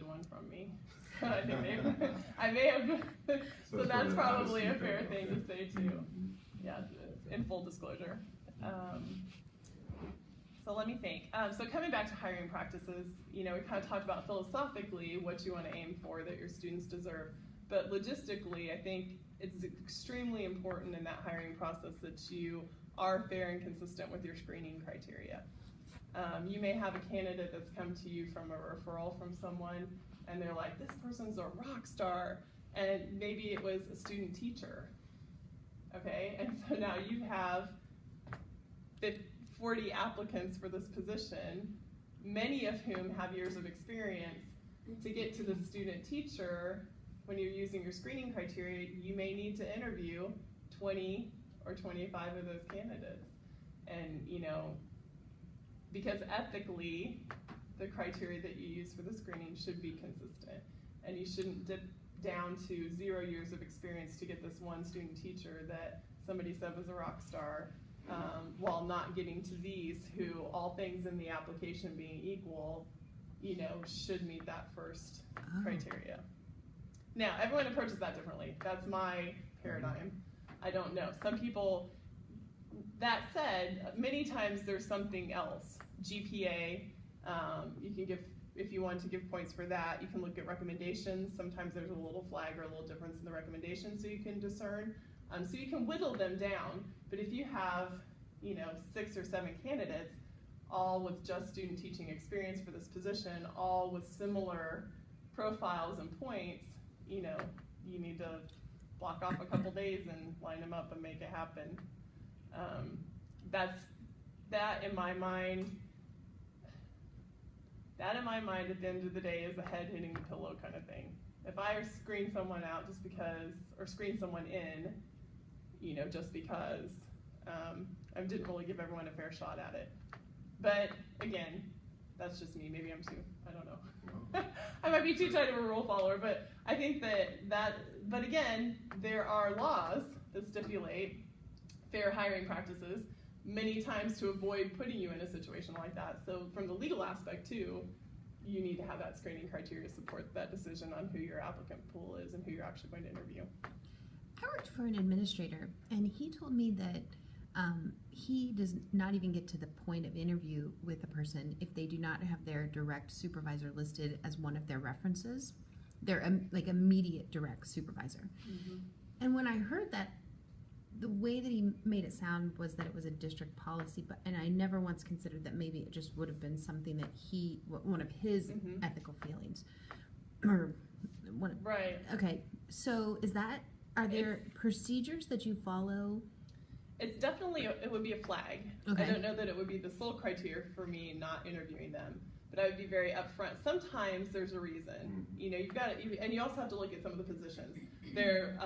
one from me. So I think I may have, so that's probably a fair thing to say too. Yeah, in full disclosure. So let me think. So coming back to hiring practices, we kind of talked about philosophically what you want to aim for that your students deserve. But logistically, I think it's extremely important in that hiring process that you are fair and consistent with your screening criteria. You may have a candidate that's come to you from a referral from someone, and they're like, this person's a rock star, and maybe it was a student teacher, okay? And so now you have 40 applicants for this position, many of whom have years of experience. To get to the student teacher, when you're using your screening criteria, you may need to interview 20 or 25 of those candidates. And, because ethically, the criteria that you use for the screening should be consistent. And you shouldn't dip down to 0 years of experience to get this one student teacher that somebody said was a rock star, while not getting to these who, all things in the application being equal, should meet that first criteria. Now, everyone approaches that differently. That's my paradigm. I don't know. Some people, that said, many times there's something else. GPA, you can give, if you want to give points for that, you can look at recommendations. Sometimes there's a little flag or a little difference in the recommendations so you can discern. So you can whittle them down, but if you have, 6 or 7 candidates, all with just student teaching experience for this position, all with similar profiles and points, you need to block off a couple days and line them up and make it happen. That in my mind, at the end of the day is a head hitting the pillow kind of thing. If I screen someone out just because, or screen someone in, just because, I didn't really give everyone a fair shot at it. But again, that's just me. Maybe I'm too, I don't know. I might be too tight of a rule follower, but I think but again, there are laws that stipulate fair hiring practices many times to avoid putting you in a situation like that. So from the legal aspect too, you need to have that screening criteria support that decision on who your applicant pool is and who you're actually going to interview. I worked for an administrator, and he told me that he does not even get to the point of interview with a person if they do not have their direct supervisor listed as one of their references, their like immediate direct supervisor. Mm-hmm. And when I heard that, the way that he made it sound was that it was a district policy, and I never once considered that maybe it just would have been something that one of his mm-hmm. ethical feelings, or one. Right. Okay, so are there procedures that you follow? It's definitely, it would be a flag. Okay. I don't know that it would be the sole criteria for me not interviewing them, but I would be very upfront. Sometimes there's a reason. You've got to, and you also have to look at some of the positions. They're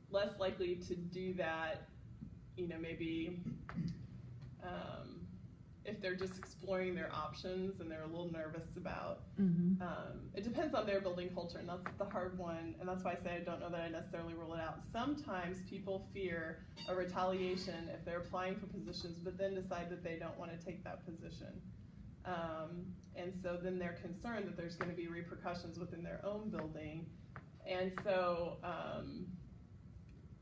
less likely to do that, maybe if they're just exploring their options and they're a little nervous about. Mm-hmm. It depends on their building culture, and that's the hard one, and that's why I say I don't know that I necessarily rule it out. Sometimes people fear a retaliation if they're applying for positions but then decide that they don't want to take that position. And so then they're concerned that there's going to be repercussions within their own building. And so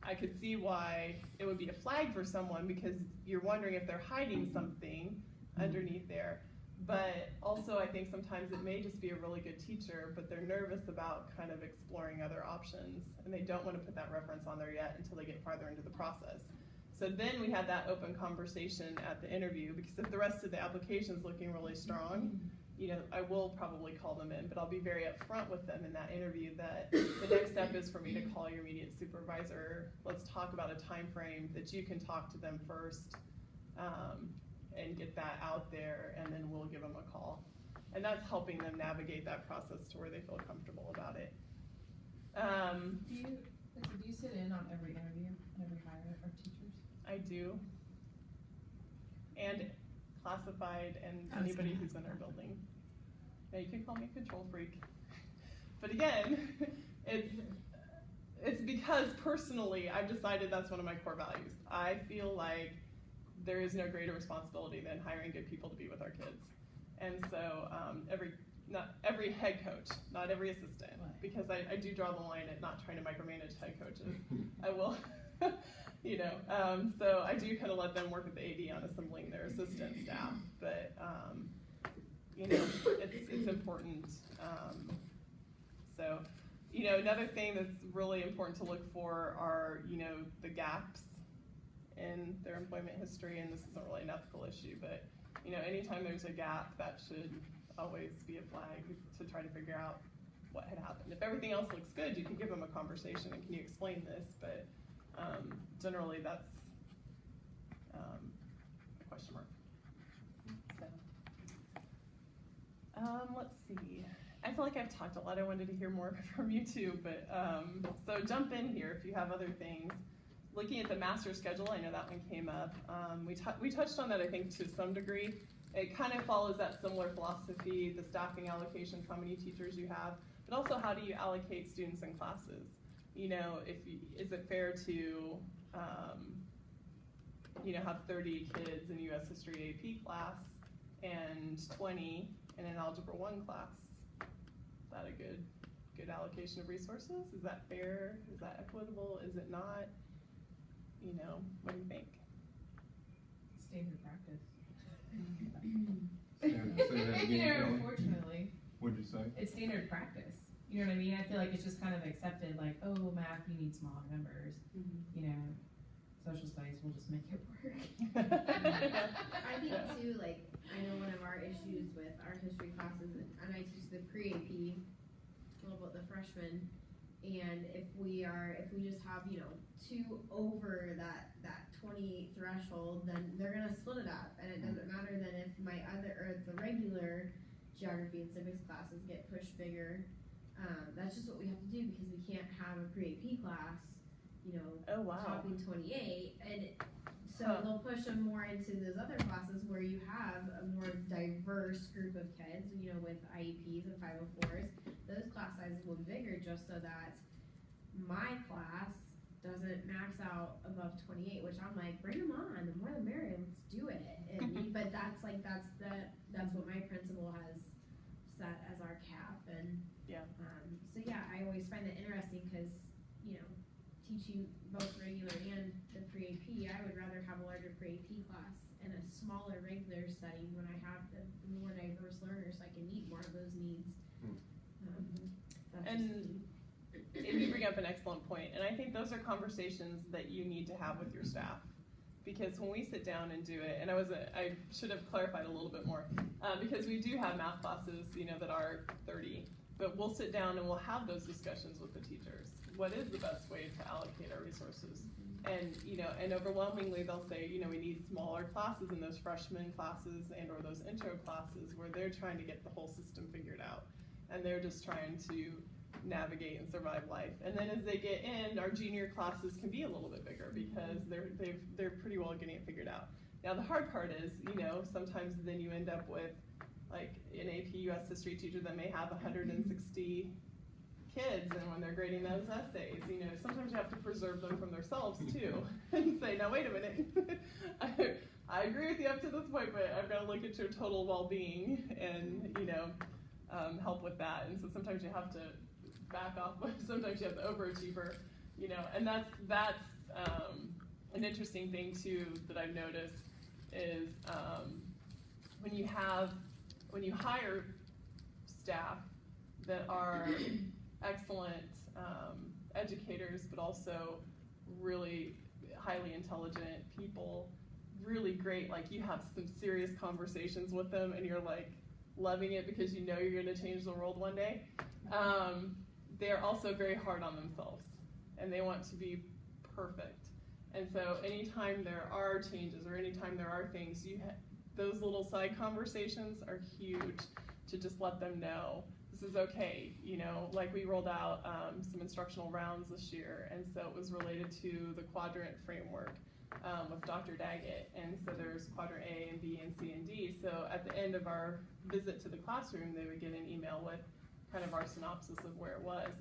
I could see why it would be a flag for someone, because you're wondering if they're hiding something underneath there. But also I think sometimes it may just be a really good teacher, but they're nervous about kind of exploring other options, and they don't want to put that reference on there yet until they get farther into the process. So then we had that open conversation at the interview, because if the rest of the application is looking really strong, I will probably call them in, but I'll be very upfront with them in that interview that the next step is for me to call your immediate supervisor. Let's talk about a time frame that you can talk to them first, and get that out there, and then we'll give them a call. And that's helping them navigate that process to where they feel comfortable about it. Do you sit in on every interview, every hire of teachers? I do. And classified and anybody who's in our building. Now you can call me a control freak. But again, it's because personally I've decided that's one of my core values. I feel like there is no greater responsibility than hiring good people to be with our kids. And so not every head coach, not every assistant, Right. because I do draw the line at not trying to micromanage head coaches. I will, so I do kind of let them work with the AD on assembling their assistant staff, but, it's important. So, another thing that's really important to look for are, the gaps in their employment history, and this isn't really an ethical issue, but, anytime there's a gap, that should always be a flag to try to figure out what had happened. If everything else looks good, you can give them a conversation and can you explain this, but generally that's a question mark. So, let's see. I feel like I've talked a lot. I wanted to hear more from you too, but so jump in here if you have other things. Looking at the master schedule, I know that one came up. We touched on that, I think, to some degree. It kind of follows that similar philosophy, the staffing allocations, how many teachers you have, but also how do you allocate students and classes? Is it fair to, have 30 kids in US History AP class and 20 in an Algebra 1 class? Is that a good allocation of resources? Is that fair? Is that equitable? Is it not? What do you think? Standard practice. Say that again, Kelly. Unfortunately. What'd you say? It's standard practice. You know what I mean? I feel like it's just kind of accepted, like, oh, math, you need smaller numbers. Social studies will just make it work. I think too, like, I know one of our issues with our history classes, and I teach the pre-AP, a little bit the freshmen, and if we just have, 2 over that 28 threshold, then they're gonna split it up, and it doesn't matter then if the regular geography and civics classes get pushed bigger. That's just what we have to do because we can't have a pre-AP class, Oh, wow. topping 28, and so they'll push them more into those other classes where you have a more diverse group of kids, with IEPs and 504s. Those class sizes will be bigger just so that my class doesn't max out above 28, which I'm like, bring them on, the more the merrier, let's do it. But that's what my principal has set as our cap, and I always find that interesting because teaching both regular and the pre-AP, I would rather have a larger pre-AP class and a smaller regular setting when I have the more diverse learners, so I can meet more of those needs. And you bring up an excellent point, and I think those are conversations that you need to have with your staff, because when we sit down and do it, and I should have clarified a little bit more, because we do have math classes, that are 30, but we'll sit down and we'll have those discussions with the teachers. What is the best way to allocate our resources? And, and overwhelmingly they'll say, we need smaller classes in those freshman classes or those intro classes where they're trying to get the whole system figured out. And they're just trying to navigate and survive life. And then as they get in, our junior classes can be a little bit bigger because they're pretty well getting it figured out. Now the hard part is, sometimes then you end up with like an AP US history teacher that may have 160 kids, and when they're grading those essays, sometimes you have to preserve them from themselves too, and say, now wait a minute, I agree with you up to this point, but I've got to look at your total well-being and, help with that. And so sometimes you have to back off, sometimes you have the overachiever, and that's an interesting thing too that I've noticed is when you hire staff that are excellent educators, but also really highly intelligent people, really great, like you have some serious conversations with them and you're like loving it because you're going to change the world one day. They're also very hard on themselves and they want to be perfect. And so anytime there are changes or anytime there are things, those little side conversations are huge to just let them know this is okay. Like we rolled out some instructional rounds this year, and so it was related to the quadrant framework with Dr. Daggett. And so there's quadrant A and B and C and D. So at the end of our visit to the classroom, they would get an email with kind of our synopsis of where it was.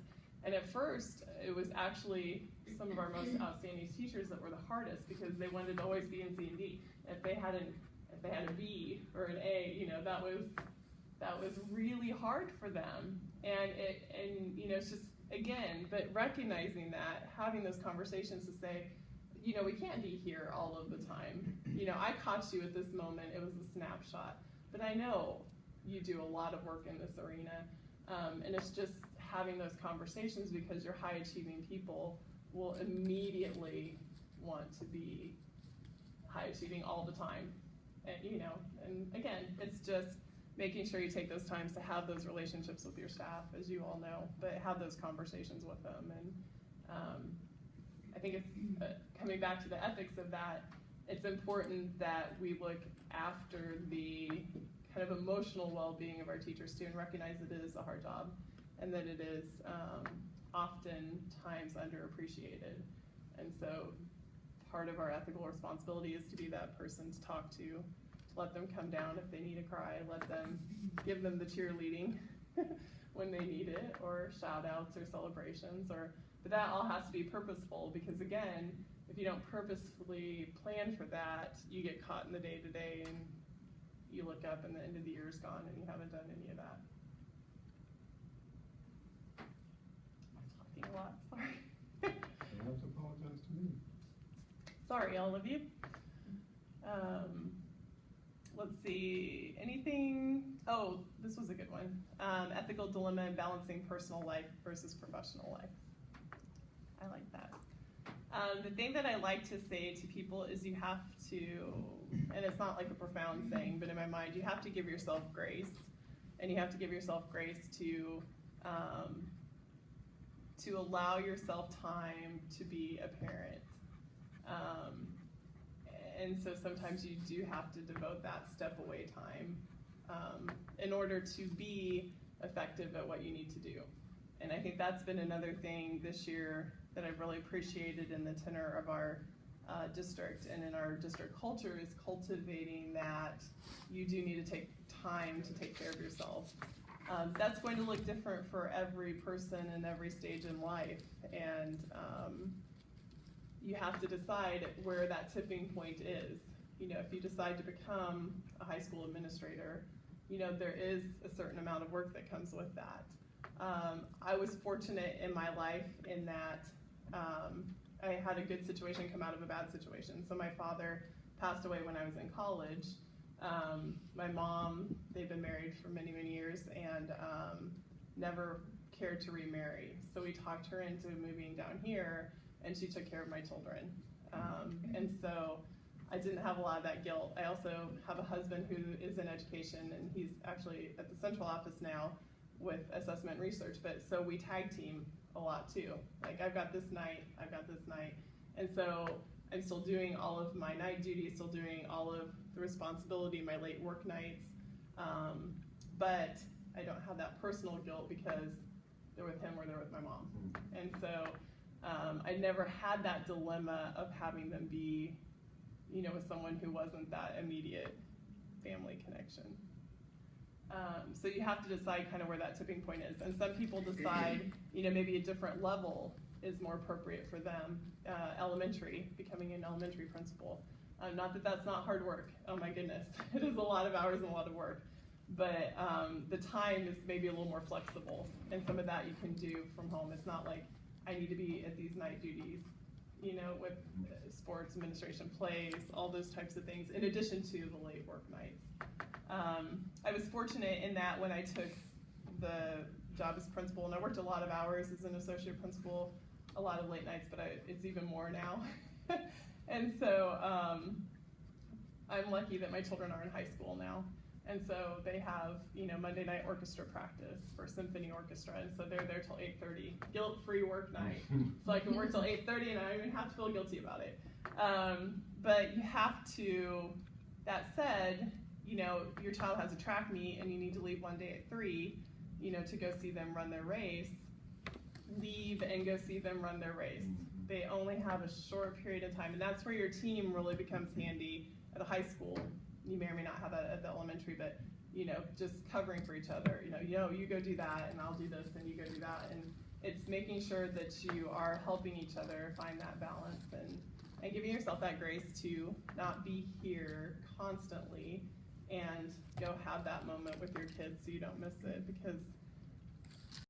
And at first, it was actually some of our most outstanding teachers that were the hardest because they wanted to always be in C and D. If they had a B or an A, that was that was really hard for them. And it's just, again, but recognizing that, having those conversations to say, we can't be here all of the time. I caught you at this moment, it was a snapshot, but I know you do a lot of work in this arena. And it's just having those conversations, because your high achieving people will immediately want to be high achieving all the time. And again, it's just making sure you take those times to have those relationships with your staff, as you all know, but have those conversations with them. And I think it's coming back to the ethics of that, it's important that we look after the kind of emotional well-being of our teachers too, and recognize that it is a hard job, and that it is oftentimes underappreciated. And so part of our ethical responsibility is to be that person to talk to let them come down if they need a cry, let them give them the cheerleading when they need it, or shout outs or celebrations, but that all has to be purposeful, because again, if you don't purposefully plan for that, you get caught in the day-to-day and you look up and the end of the year is gone and you haven't done any of that. I'm talking a lot, sorry. You don't have to apologize to me. Sorry, all of you. Let's see, anything, oh, this was a good one. Ethical dilemma in balancing personal life versus professional life. I like that. The thing that I like to say to people is you have to, and it's not like a profound saying, but in my mind, you have to give yourself grace, and you have to give yourself grace to allow yourself time to be a parent. And so sometimes you do have to devote that step away time in order to be effective at what you need to do. And I think that's been another thing this year that I've really appreciated in the tenor of our district and in our district culture, is cultivating that you do need to take time to take care of yourself. That's going to look different for every person in every stage in life, and you have to decide where that tipping point is. If you decide to become a high school administrator, there is a certain amount of work that comes with that. I was fortunate in my life in that I had a good situation come out of a bad situation. So my father passed away when I was in college. My mom, they've been married for many, many years, and never cared to remarry. So we talked her into moving down here, and she took care of my children. And so I didn't have a lot of that guilt. I also have a husband who is in education, and he's actually at the central office now with assessment and research, but so we tag team a lot too. Like, I've got this night, I've got this night. And so I'm still doing all of my night duties, still doing all of the responsibility, my late work nights. But I don't have that personal guilt because they're with him or they're with my mom. And so I never had that dilemma of having them be, with someone who wasn't that immediate family connection. So you have to decide kind of where that tipping point is. And some people decide, maybe a different level is more appropriate for them. Elementary, becoming an elementary principal. Not that that's not hard work. Oh my goodness. It is a lot of hours and a lot of work. But the time is maybe a little more flexible. And some of that you can do from home. It's not like I need to be at these night duties, with sports, administration, plays, all those types of things, in addition to the late work nights. I was fortunate in that when I took the job as principal, and I worked a lot of hours as an associate principal, a lot of late nights, but it's even more now. And so I'm lucky that my children are in high school now. And so they have, Monday night orchestra practice for symphony orchestra, and so they're there till 8:30, guilt-free work night. So I can work till 8:30 and I don't even have to feel guilty about it. But you have to, that said, your child has a track meet and you need to leave one day at 3, to go see them run their race, leave and go see them run their race. They only have a short period of time, and that's where your team really becomes handy at a high school. You may or may not have that at the elementary, but, just covering for each other. You go do that, and I'll do this, and you go do that. And it's making sure that you are helping each other find that balance and giving yourself that grace to not be here constantly and go have that moment with your kids so you don't miss it, because